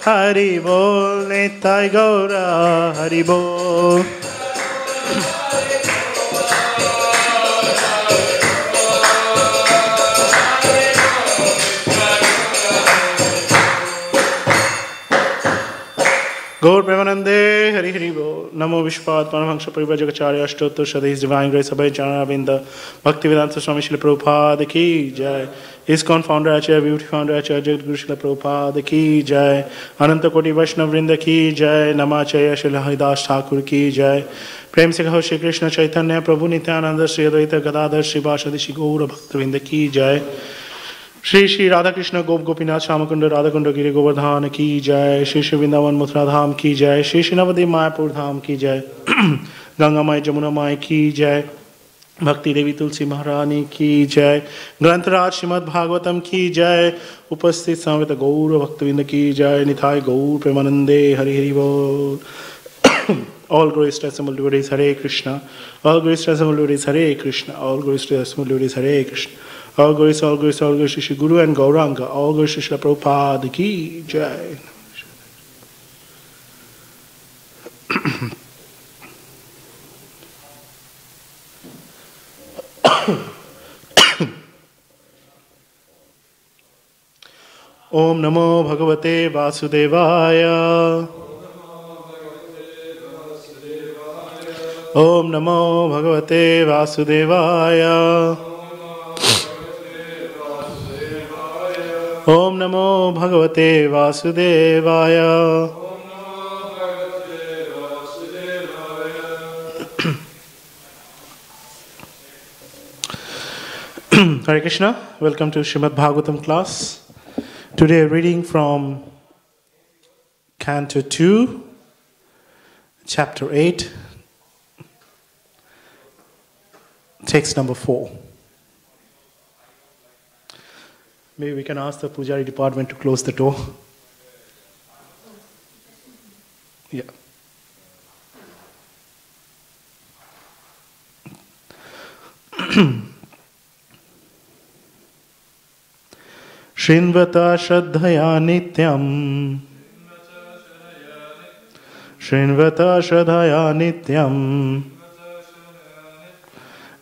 Hari Bol, Nitai Gaura, Hari Bol. Gaur Premanande, Hari Hari Bol. Namo Vishwad, Paramahansa Parivajagacharya, Ashtotter Shadi, His Divine Grace, Abhay Charanavinda, Bhaktivedanta Swami Srila Prabhupada Ki Jai. ISKCON Founder Acharya, Beauty Founder Acharya, Jagat Guru Srila Prabhupada Ki Jai. Ananta Koti Vaishnav Vrinda Ki Jai. Namacharya Srila Haridas Thakur Ki Jai. Prem Se Kaho Shri Krishna Chaitanya, Prabhu Nityananda, Sri Advaita Gadadhar, Sri Vashadi Shri Gaura Bhaktavinda Ki Jai. Shri Shri Radha Krishna गोप गोपीनाथ श्यामकुंड राधाकुंड गिरि गोवर्धन की जय। श्री श्री वृंदावन मथुरा धाम की जय। श्री श्री नवद्वीप मायापुर धाम की जय। गंगा माई जमुना माई की जय। भक्ति देवी तुलसी महारानी की जय। ग्रंथराज श्रीमद् भागवतम की जय। उपस्थित समवेत गौर भक्तविंद की जय। निथाय गौर प्रेमानंदे हरि हरि बोल। All glories to assembled devotees, Hare Krishna. All glories to assembled devotees, Hare Krishna. All glories to assembled devotees, Hare Krishna. All glories, all glories, all glories to Shri Guru and Gauranga. All glories to Shri Prabhupada Ki Jai. Om Namo Bhagavate Vasudevaya. Om Namo Bhagavate Vasudevaya. Om Namo Bhagavate Vasudevaya. Hare Krishna, welcome to Srimad Bhagavatam class. Today reading from Canto 2, Chapter 8, text number 4. Maybe we can ask the Pujari department to close the door. Yeah. Shrinvata Shraddhaya Nityam. Shrinvata Shraddhaya Nityam.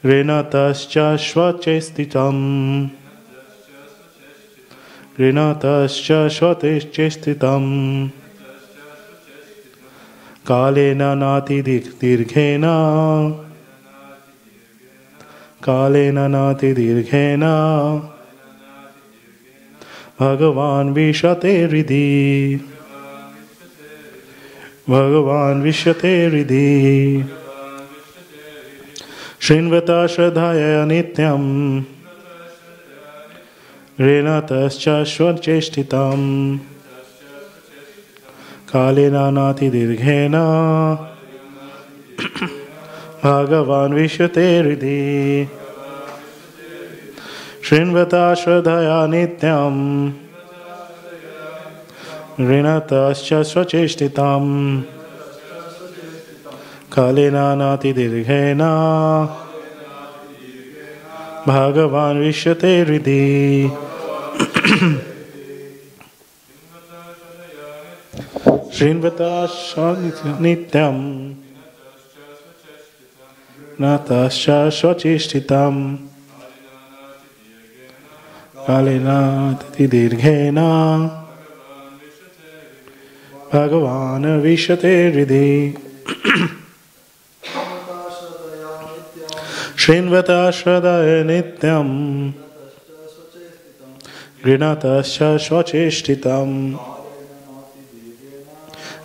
Rinatascha Shvachestitam. Rinatascha Shvachestitam. Kalena Nati Dirghena. Kalena Nati Dirghena. Bhagavan Vishate Ridhi. Bhagavan Vishate Ridhi. Shrinvata Shraddhaya Nityam. Renatascha Shvachestitam. Kalena Nati Dirghena. Bhagavan Vishate Ridhi. Shrinvata Shraddhaya Nityam. Renatascha Shvachestitam. Kalena Nati Dirghena. Bhagavan Vishate Ridhi. Shrinvata Nityam. Natascha Shvachestitam. Kalena Nati Dirghena. Bhagavan Vishate Ridhi. Shrinvata Shraddhaya Nityam. Grinatascha Shvachestitam.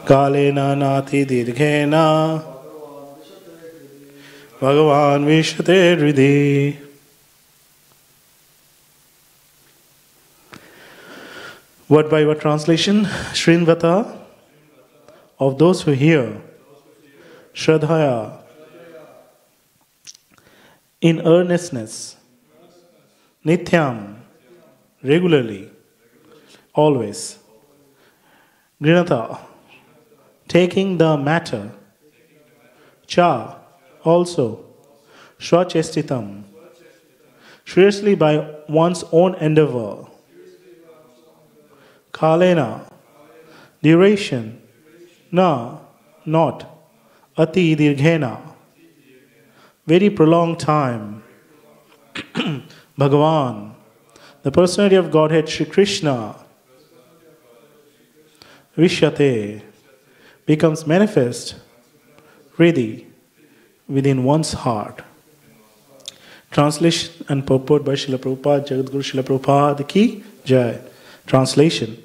Kalena Nati Dirghena. Bhagavan Vishate Ridhi. Word by word translation. Shrinvata, of those who hear. Shraddhaya, in earnestness. Nityam, regularly, always. Grinata, taking the matter. Cha, also. Shvachestitam, seriously by one's own endeavor. Kalena, duration, na, not, ati dirghena, very prolonged time. Bhagavan, the personality of Godhead Sri Krishna, Vishyate, becomes manifest, Riddhi, within one's heart. Translation and purport by Srila Prabhupada, Jagadguru Srila Prabhupada ki Jai. Translation.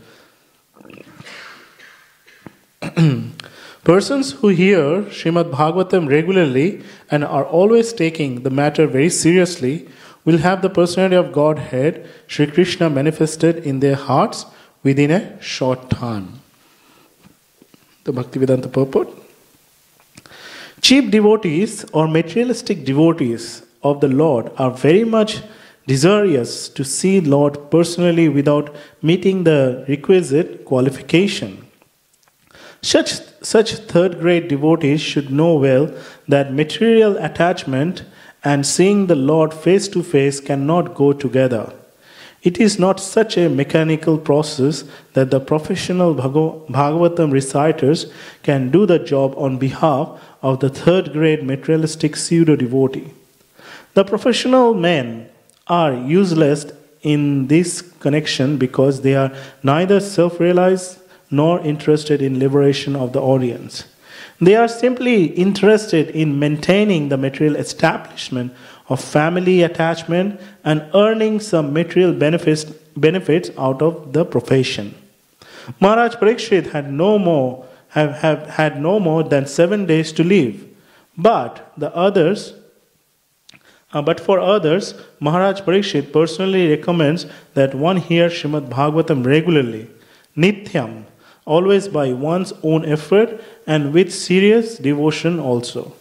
Persons who hear Srimad Bhagavatam regularly and are always taking the matter very seriously will have the personality of Godhead, Sri Krishna, manifested in their hearts within a short time. The Bhaktivedanta purport. Cheap devotees or materialistic devotees of the Lord are very much desirous to see Lord personally without meeting the requisite qualification. Such third-grade devotees should know well that material attachment and seeing the Lord face to face cannot go together. It is not such a mechanical process that the professional Bhagavatam reciters can do the job on behalf of the third-grade materialistic pseudo-devotee. The professional men are useless in this connection because they are neither self-realized nor interested in liberation of the audience. They are simply interested in maintaining the material establishment of family attachment and earning some material benefits out of the profession. Maharaj Parikshit had no more than 7 days to live, but for others, Maharaj Parikshit personally recommends that one hear Srimad Bhagavatam regularly, Nityam, always by one's own effort and with serious devotion also.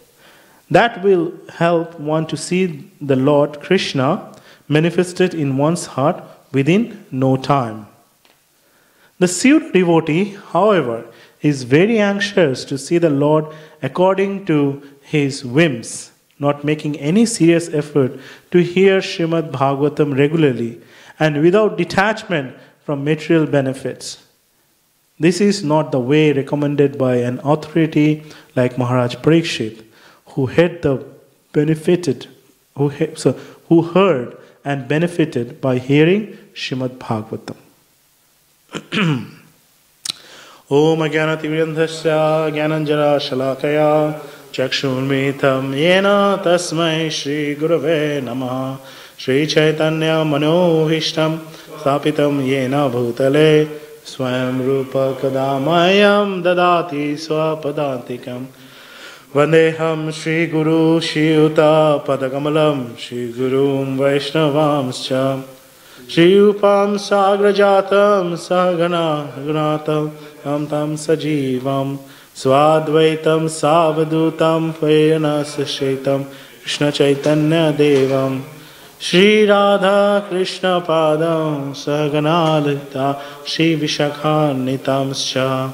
That will help one to see the Lord Krishna manifested in one's heart within no time. The pseudo-devotee, however, is very anxious to see the Lord according to his whims, not making any serious effort to hear Srimad Bhagavatam regularly and without detachment from material benefits. This is not the way recommended by an authority like Maharaj Parikshit, who heard and benefited by hearing Srimad Bhagavatam. Om Ajnanatimirandhasya Jnananjana Shalakaya Chakshurmitam Yena Tasmai Shri Gurave Namaha Shri Chaitanya Manohishtam Stapitam Yena Bhutale Swayam Rupa Kadamayam Dadati Swapadantikam Vandeham Shri Guru Shri Uta Padakamalam Shri Gurum Vaishnavamscha Shri Upam Sagrajatam Sagana Gunatam Tam Sajivam Swadvaitam Savadutam Payana Sashetam Krishna Chaitanya Devam Shri Radha Krishna Padam Saganalita Shri Vishakanitamscha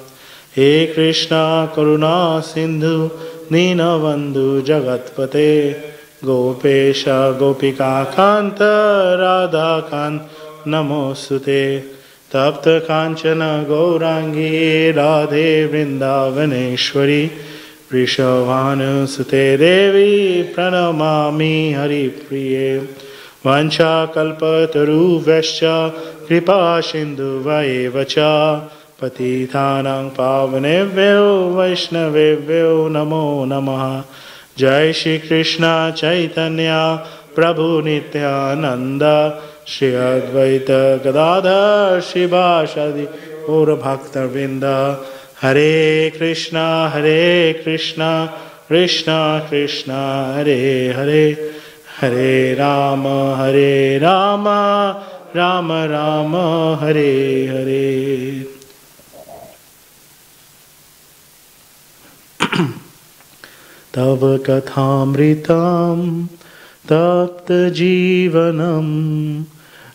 He Krishna Karuna Sindhu Ninavandhu Jagatpate Gopesha Gopika Kanta Radha Kant Namosute Tapta Kanchana Gaurangi Radhe Vrindavaneshwari Vrishavanu Sute Devi Pranamami Hari Priye Vancha Kalpataru Vescha Kripa Sindhu Vaevacha Patithanang Pavanevyo Vaishnavevyo Namo Namaha Jai Shri Krishna Chaitanya Prabhu Nityananda Shri Advaita Gadadhar Shivashadi Ora Bhakta Vrinda Hare Krishna Krishna Krishna Hare Hare Hare Rama Rama Rama Hare Hare. Tava kathamritam tapta jivanam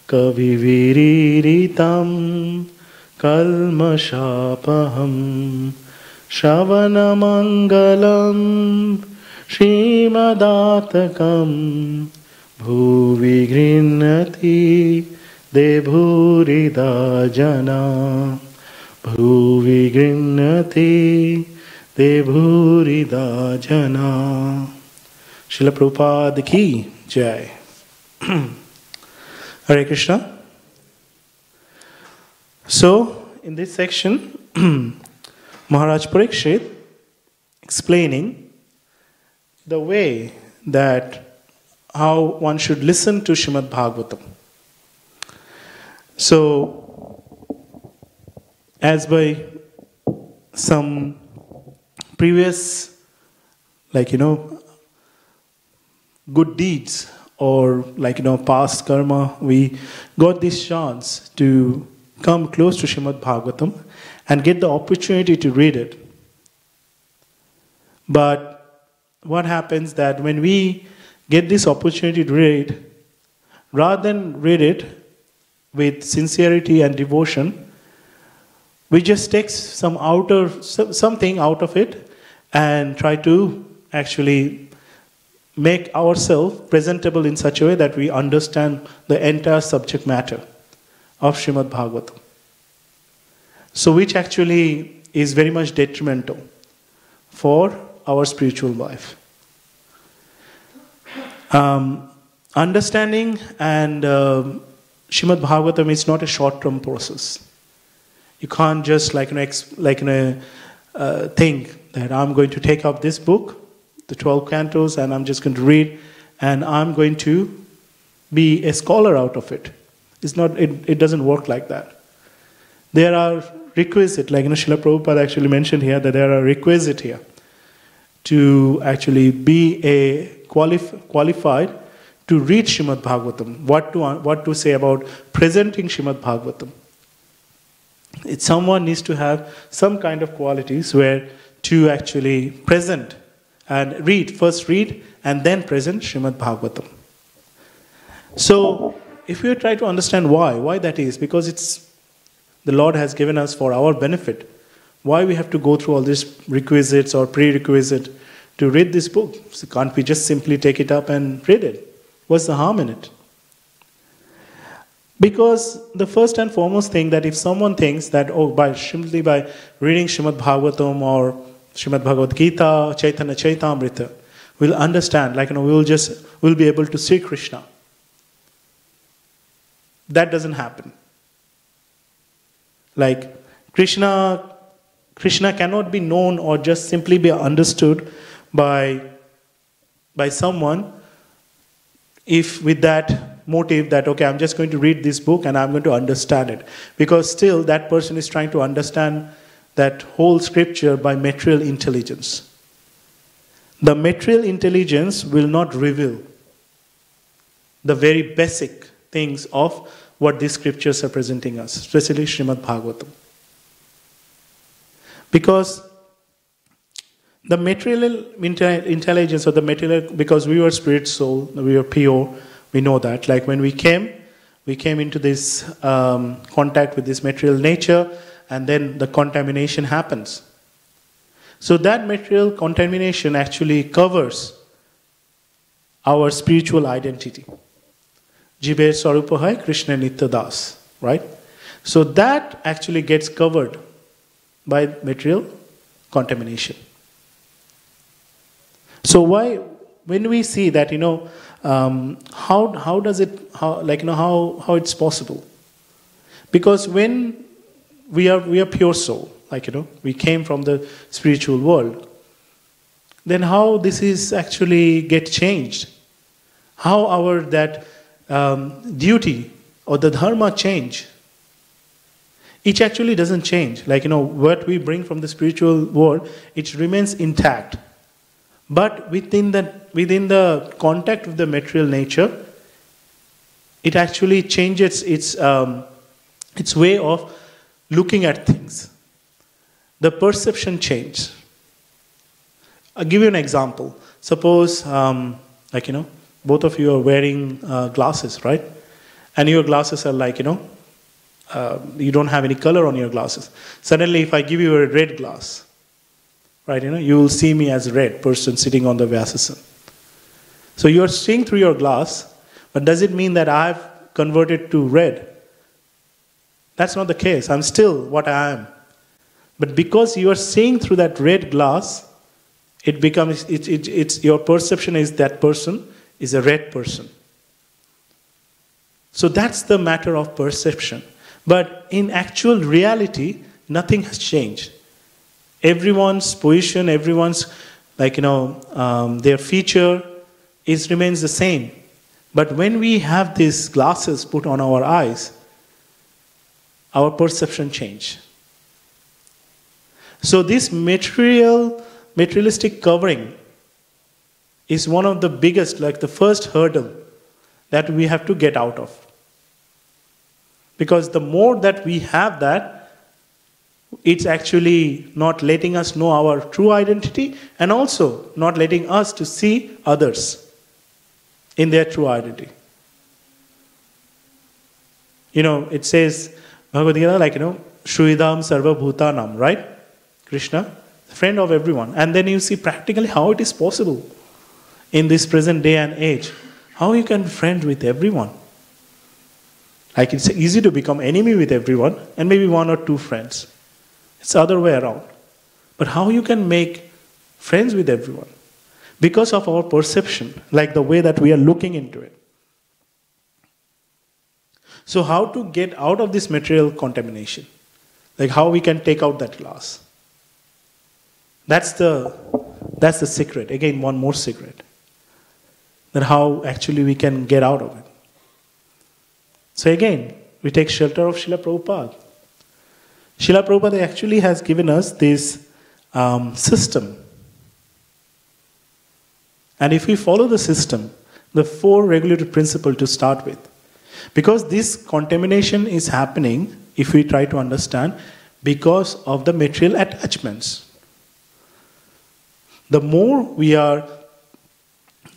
kaviviriritam kalmashapaham Shravanamangalam Srimadatakam Bhuvi Grinnati Debhurida Jana Bhuvi grinati te bhurida jana. Srila Prabhupada ki jai. Hare Krishna. So, in this section, Maharaj Parikshit explaining the way that how one should listen to Srimad Bhagavatam. So, as by some previous, good deeds or past karma, we got this chance to come close to Srimad Bhagavatam and get the opportunity to read it. But what happens that when we get this opportunity to read, rather than read it with sincerity and devotion, we just take something out of it and try to actually make ourselves presentable in such a way that we understand the entire subject matter of Srimad Bhagavatam. So which actually is very much detrimental for our spiritual life. Understanding and Srimad Bhagavatam is not a short-term process. You can't just think that I'm going to take up this book, the 12 cantos, and I'm just going to read, and I'm going to be a scholar out of it. It's not. It doesn't work like that. There are requisites, Srila Prabhupada actually mentioned here, that there are requisites here to actually be a qualified to read Srimad Bhagavatam. What to say about presenting Srimad Bhagavatam? Someone needs to have some kind of qualities where to actually present and first read and then present Srimad Bhagavatam. So, if you try to understand why that is, because the Lord has given us for our benefit. Why we have to go through all these requisites or prerequisites to read this book? So can't we just simply take it up and read it? What's the harm in it? Because the first and foremost thing that if someone thinks that simply by reading Srimad Bhagavatam or Srimad Bhagavad Gita, Chaitanya Chaitamrita, we'll understand, we'll be able to see Krishna. That doesn't happen. Krishna cannot be known or just simply be understood by someone if with that motive that, okay, I'm just going to read this book and I'm going to understand it. Because still that person is trying to understand that whole scripture by material intelligence. The material intelligence will not reveal the very basic things of what these scriptures are presenting us, especially Srimad Bhagavatam. Because the material intelligence or the material, because we were spirit soul, we were pure, we know that. When we came into this contact with this material nature, and then the contamination happens. So that material contamination actually covers our spiritual identity. Jiber Sarupahai Krishna Nitya Das, right? So that actually gets covered by material contamination. So when we see that, how does it, how it's possible? Because when we are pure soul, we came from the spiritual world, then how this is actually get changed? How our that duty or the dharma change? It actually doesn't change. What we bring from the spiritual world, it remains intact. But within the contact with the material nature, it actually changes its way of looking at things. The perception changes. I'll give you an example. Suppose, both of you are wearing glasses, right? And your glasses are you don't have any color on your glasses. Suddenly, if I give you a red glass, right, you will see me as a red person sitting on the Vyasasan. So you are seeing through your glass, but does it mean that I have converted to red? That's not the case. I'm still what I am. But because you are seeing through that red glass, it becomes, it's your perception is that person is a red person. So that's the matter of perception. But in actual reality, nothing has changed. Everyone's position, everyone's, their feature remains the same. But when we have these glasses put on our eyes, our perception change. So this materialistic covering is one of the biggest, the first hurdle that we have to get out of. Because the more that we have that, it's actually not letting us know our true identity, and also not letting us to see others in their true identity. It says, Bhagavad Gita, Shuidam Sarva Bhutanam, right? Krishna, friend of everyone. And then you see practically how it is possible in this present day and age. How you can be friend with everyone. It's easy to become enemy with everyone and maybe one or two friends. It's the other way around. But how you can make friends with everyone? Because of our perception, the way that we are looking into it. So how to get out of this material contamination? How we can take out that glass? That's the secret. Again, one more secret. That how actually we can get out of it. So again, we take shelter of Srila Prabhupada. Srila Prabhupada actually has given us this system. And if we follow the system, the 4 regulatory principles to start with. Because this contamination is happening, if we try to understand, because of the material attachments. The more we are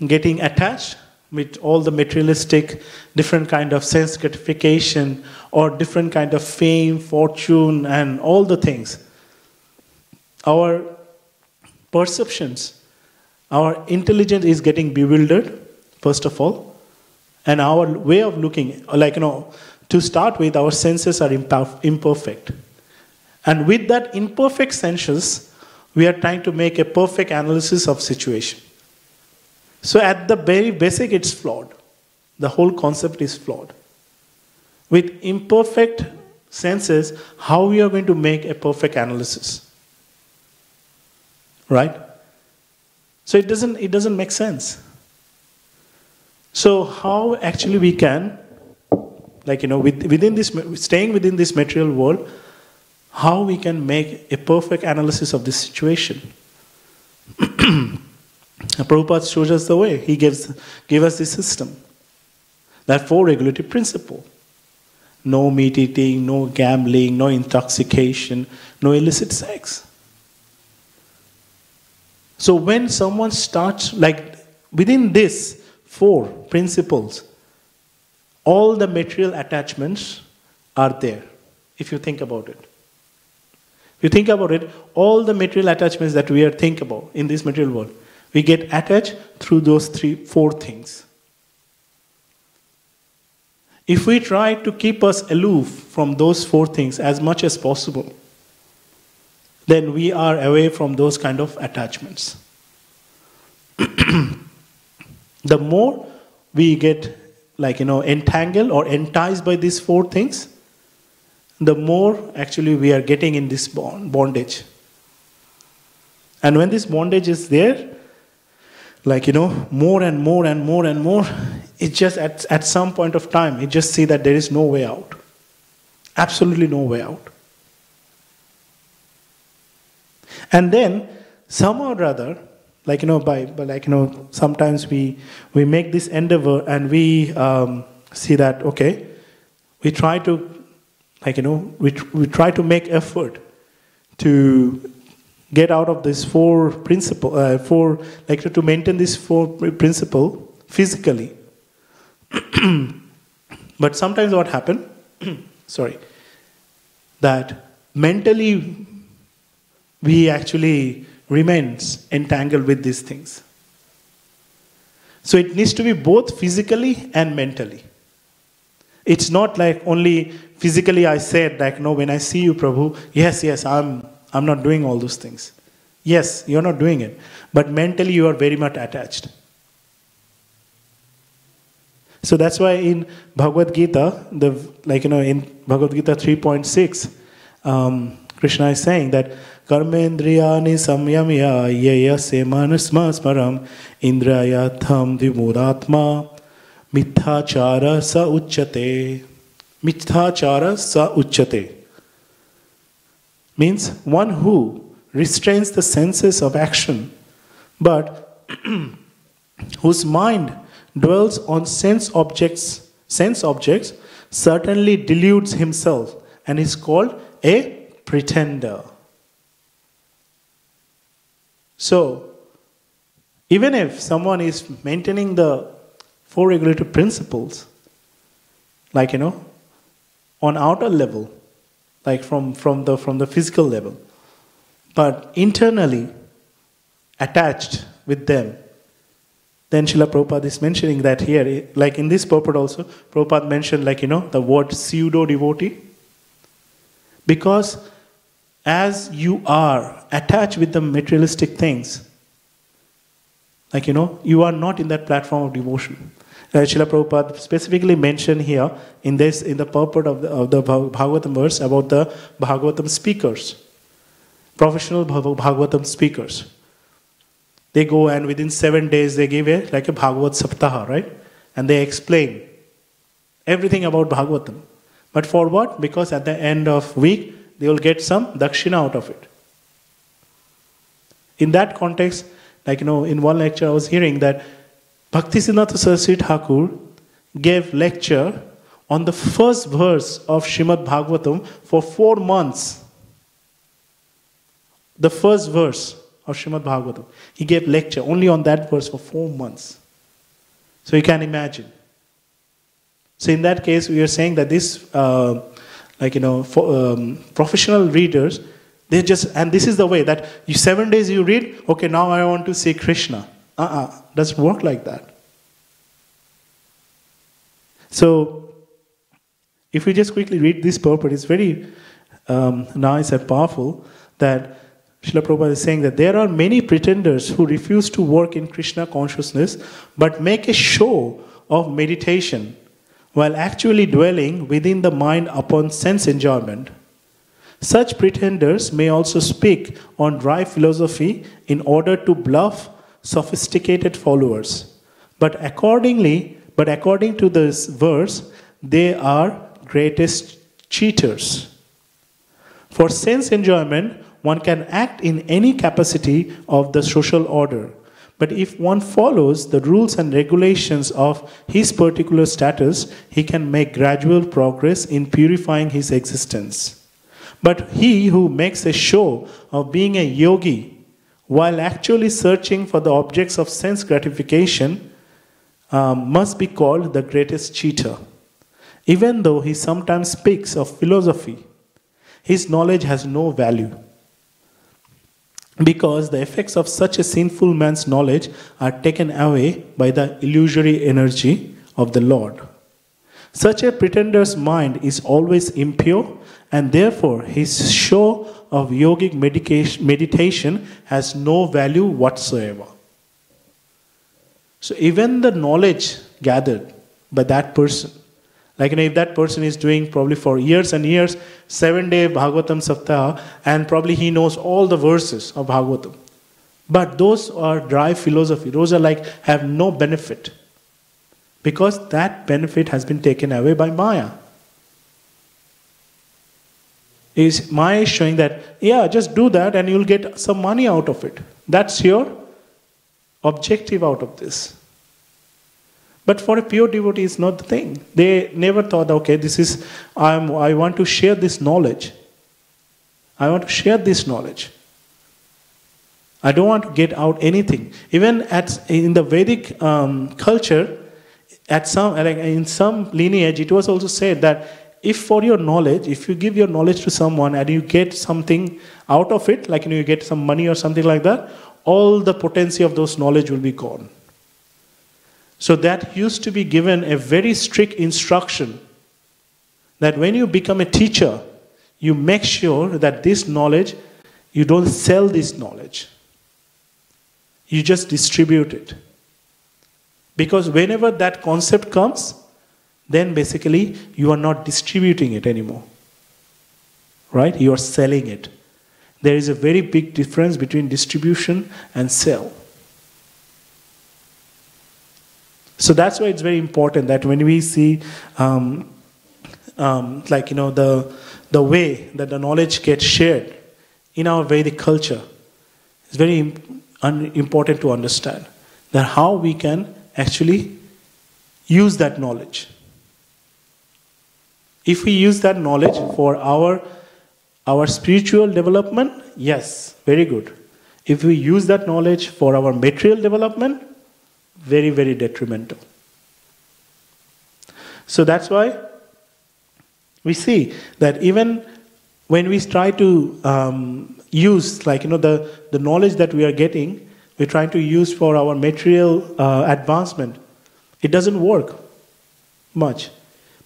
getting attached with all the materialistic, different kind of sense gratification, or different kind of fame, fortune, and all the things, our perceptions, our intelligence is getting bewildered, first of all, and our way of looking, to start with, our senses are imperfect. And with that imperfect senses, we are trying to make a perfect analysis of situation. So at the very basic, it's flawed. The whole concept is flawed. With imperfect senses, how we are going to make a perfect analysis? Right? So it doesn't make sense. So how actually we can, staying within this material world, how we can make a perfect analysis of this situation? Prabhupada shows us the way. He gave us the system. That 4 regulatory principles. No meat eating, no gambling, no intoxication, no illicit sex. So when someone starts, within this 4 principles, all the material attachments are there, if you think about it. If you think about it, all the material attachments that we are think about in this material world, we get attached through those 4 things. If we try to keep us aloof from those 4 things as much as possible, then we are away from those kind of attachments. The more we get entangled or enticed by these 4 things, the more actually we are getting in this bondage. And when this bondage is there, more and more and more and more, it just at some point of time, you just see that there is no way out. Absolutely no way out. And then, somehow or other, sometimes we make this endeavor and we see that, okay, we try to, we try to make effort to get out of this 4 principle, to maintain this 4 principle physically. But sometimes what happens, that mentally we actually remains entangled with these things. So it needs to be both physically and mentally. It's not only physically I said when I see you, Prabhu, yes, I'm not doing all those things. Yes, you're not doing it, but mentally you are very much attached. So that's why in Bhagavad Gita, in Bhagavad Gita 3.6, Krishna is saying that Karmendriyani samyamya yayase manasma smaram indrayatham vimuratma mithachara sa uchyate. Mithachara sa uchyate means one who restrains the senses of action, but whose mind dwells on sense objects, certainly deludes himself and is called a pretender. So, even if someone is maintaining the four regulative principles, on outer level, like from the physical level, but internally attached with them, then Srila Prabhupada is mentioning that here, like in this purport also, Prabhupada mentioned the word pseudo-devotee. Because as you are attached with the materialistic things, you are not in that platform of devotion. Srila Prabhupada specifically mentioned here in the purport of the Bhagavatam verse about the Bhagavatam speakers, professional Bhagavatam speakers. They go and within 7 days they give a Bhagavad Saptaha, right? And they explain everything about Bhagavatam. But for what? Because at the end of week, they will get some dakshina out of it. In that context, in one lecture I was hearing that Bhaktisiddhanta Saraswati Thakur gave lecture on the first verse of Srimad Bhagavatam for 4 months. The first verse of Srimad Bhagavatam. He gave lecture only on that verse for 4 months. So you can imagine. So in that case, we are saying that this, professional readers, they just, and this is the way that 7 days you read, okay, now I want to see Krishna. Doesn't work like that. So, if we just quickly read this purport, it's very nice and powerful that Srila Prabhupada is saying that there are many pretenders who refuse to work in Krishna consciousness but make a show of meditation while actually dwelling within the mind upon sense enjoyment. Such pretenders may also speak on dry philosophy in order to bluff sophisticated followers. But according to this verse, they are greatest cheaters. For sense enjoyment, one can act in any capacity of the social order. But if one follows the rules and regulations of his particular status, he can make gradual progress in purifying his existence. But he who makes a show of being a yogi while actually searching for the objects of sense gratification must be called the greatest cheater. Even though he sometimes speaks of philosophy, his knowledge has no value, because the effects of such a sinful man's knowledge are taken away by the illusory energy of the Lord. Such a pretender's mind is always impure, and therefore his show of yogic meditation has no value whatsoever. So even the knowledge gathered by that person, if that person is doing probably for years and years 7-day Bhagavatam Saptaha, and probably he knows all the verses of Bhagavatam, but those are dry philosophy. Those are have no benefit, because that benefit has been taken away by Maya. Maya is showing that, just do that and you'll get some money out of it. That's your objective out of this. But for a pure devotee, it's not the thing. They never thought, okay, I want to share this knowledge. I want to share this knowledge. I don't want to get out anything. Even in the Vedic culture, in some lineage, it was also said that if for your knowledge, if you give your knowledge to someone and you get something out of it, you get some money or something like that, all the potency of those knowledge will be gone. So that used to be given a very strict instruction that when you become a teacher, you make sure that this knowledge You don't sell this knowledge. You just distribute it. Because whenever that concept comes, then basically you are not distributing it anymore. Right? You are selling it. There is a very big difference between distribution and sell. So that's why it's very important that when we see, the way that the knowledge gets shared in our Vedic culture, it's very important to understand that how we can actually use that knowledge. If we use that knowledge for our spiritual development, yes, very good. If we use that knowledge for our material development, very, very detrimental. So that's why we see that even when we try to use, the knowledge that we are getting, we're trying to use for our material advancement, it doesn't work much.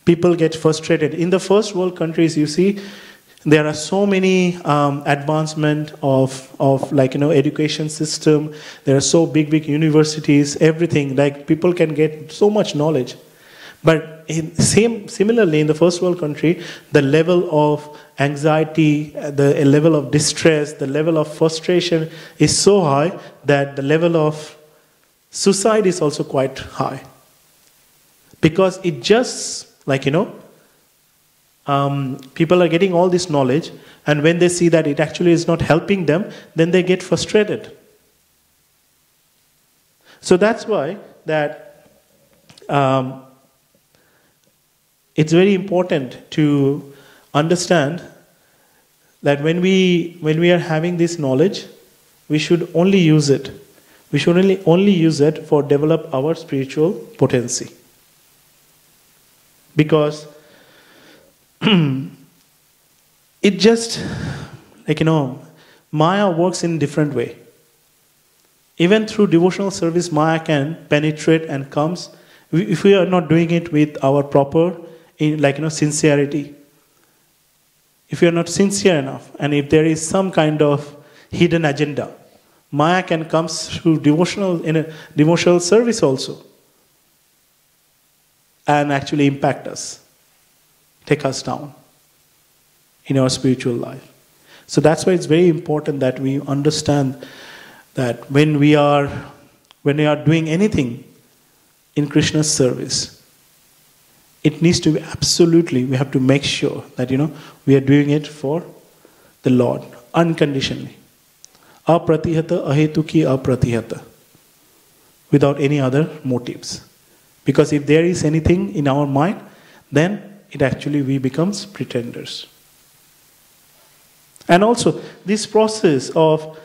People get frustrated. In the first world countries, you see, there are so many advancement of education system. There are so big universities, everything. Like people can get so much knowledge. But similarly, in the first world country, the level of anxiety, the level of distress, the level of frustration is so high that the level of suicide is also quite high. Because it just, people are getting all this knowledge, and when they see that it actually is not helping them, then they get frustrated. So that's why that it's very important to understand that when we are having this knowledge, we should only use it. We should only use it for develop our spiritual potency. Because it just, Maya works in a different way. Even through devotional service, Maya can penetrate and comes. If we are not doing it with our proper, sincerity. If you are not sincere enough, and if there is some kind of hidden agenda, Maya can come through devotional service also, and actually impact us, take us down in our spiritual life. So that's why it's very important that we understand that when we are doing anything in Krishna's service, it needs to be absolutely, we have to make sure that, we are doing it for the Lord, unconditionally. Apratihata, ahetuki apratihata. Without any other motives. Because if there is anything in our mind, then it actually, we becomes pretenders. And also, this process of,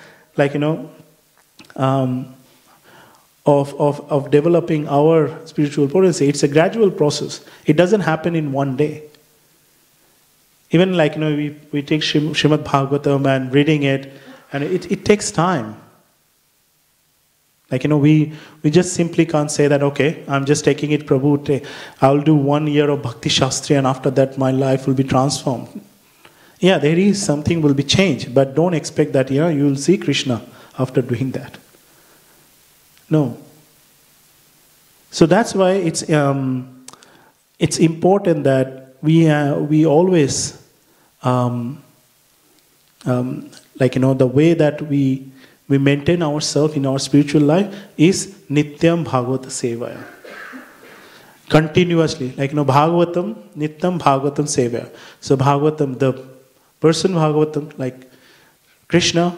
of developing our spiritual potency, it's a gradual process. It doesn't happen in one day. Even we take Srimad Bhagavatam and reading it, and it takes time. We just simply can't say that, okay, I'm just taking it, Prabhu, I'll do 1 year of Bhakti Shastri and after that my life will be transformed. Yeah, there is something will be changed, but don't expect that, you will see Krishna after doing that. No. So that's why it's important that we always, the way that we maintain ourselves in our spiritual life is Nityam Bhagavata Sevaya. Continuously, Bhagavatam, Nityam Bhagavatam Sevaya. So Bhagavatam, the person Bhagavatam, like Krishna,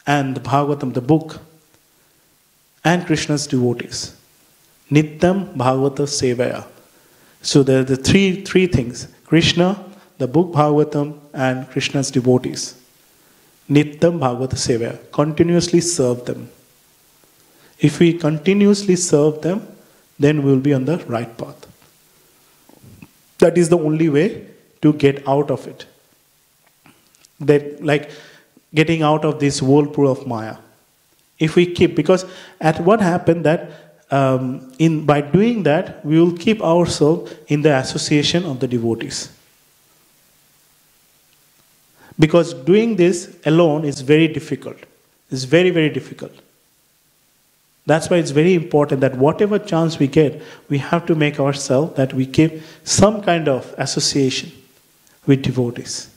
and the Bhagavatam, the book, and Krishna's devotees. Nityam Bhagavata Sevaya. So there are the three things. Krishna, the book Bhagavatam, and Krishna's devotees. Nityam Bhagavata Sevaya. Continuously serve them. If we continuously serve them, then we will be on the right path. That is the only way to get out of it. That, getting out of this whirlpool of Maya. If we keep, because at what happened that by doing that, we will keep ourselves in the association of the devotees. Because doing this alone is very difficult. It's very, very difficult. That's why it's very important that whatever chance we get, we have to make ourselves that we keep some kind of association with devotees.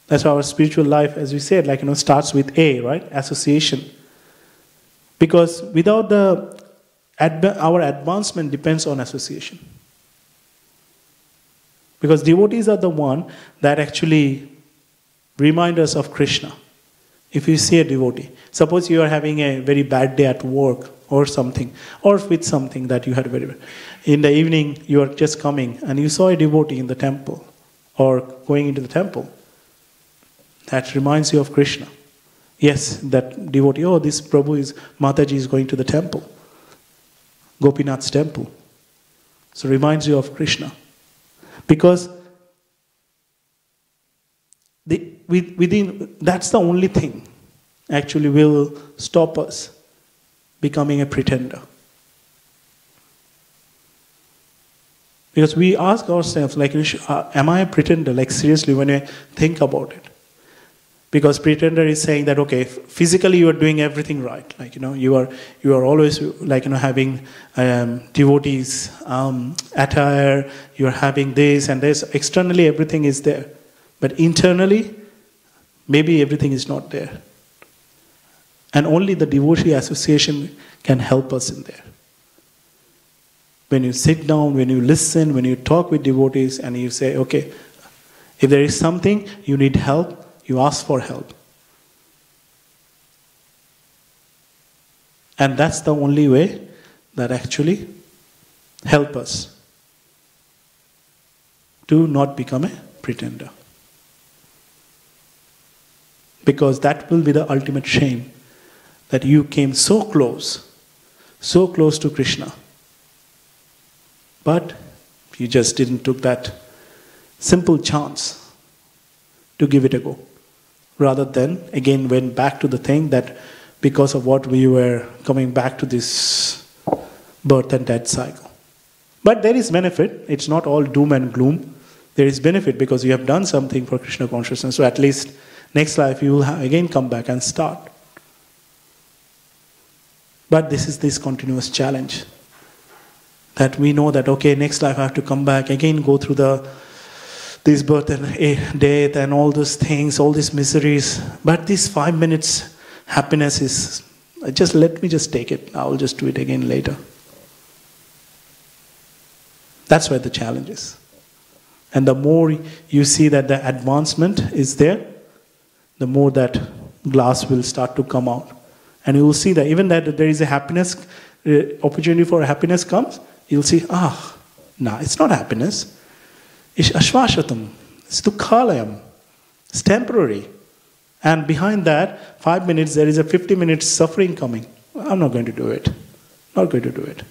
That's why our spiritual life, as we said, starts with A, right? Association. Because without our advancement depends on association. Because devotees are the one that actually remind us of Krishna. If you see a devotee, suppose you are having a very bad day at work or something, or with something that you had very bad. In the evening, you are just coming and you saw a devotee in the temple or going into the temple. That reminds you of Krishna. Yes, that devotee, oh, this Prabhu Mataji is going to the temple, Gopinath's temple. So reminds you of Krishna. Because that's the only thing actually will stop us becoming a pretender. Because we ask ourselves, am I a pretender? Seriously, when I think about it. Because pretender is saying that, okay, physically you are doing everything right. You are always having devotees attire, you are having this and this. Externally everything is there. But internally, maybe everything is not there. And only the devotee association can help us in there. When you sit down, when you listen, when you talk with devotees and you say, okay, if there is something, you need help, you ask for help. And that's the only way that actually help us to not become a pretender. Because that will be the ultimate shame, that you came so close to Krishna, but you just didn't took that simple chance to give it a go. Rather than, again, went back to the thing that because of what we were coming back to this birth and death cycle. But there is benefit. It's not all doom and gloom. There is benefit because you have done something for Krishna consciousness. So at least next life you will again come back and start. But this is this continuous challenge. That we know that, okay, next life I have to come back, again go through this birth and death and all those things, all these miseries. But this 5 minutes happiness is, let me just take it. I'll just do it again later. That's where the challenge is. And the more you see that the advancement is there, the more that glass will start to come out. And you will see that even that there is a happiness, opportunity for happiness comes, you'll see, no, it's not happiness. It's ashvashatam. It's dukkhalayam. It's temporary. And behind that, 5 minutes, there is a 50 minutes suffering coming. I'm not going to do it. Not going to do it.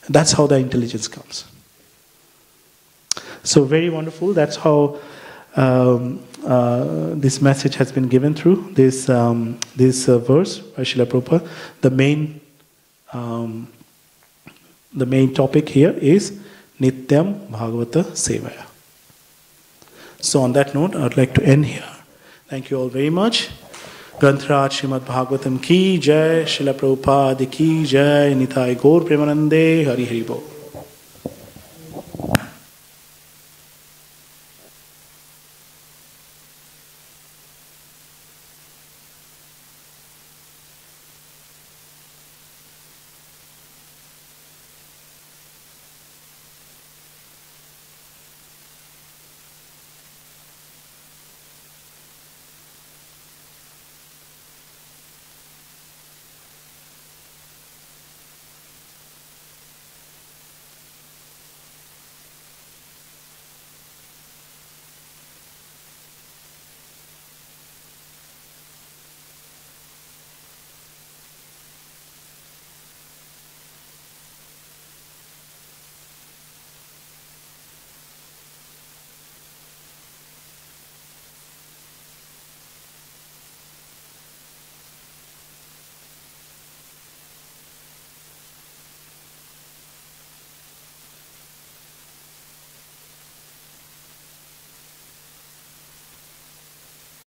And that's how the intelligence comes. So very wonderful. That's how this message has been given through this verse by Srila Prabhupada. The main topic here is Nityam Bhagavata Sevaya. So on that note, I would like to end here. Thank you all very much. Grantraj Srimad Bhagavatam ki jai, Srila Prabhupada ki jai, Nitai Gaur Premanande, Hari Hari Bol.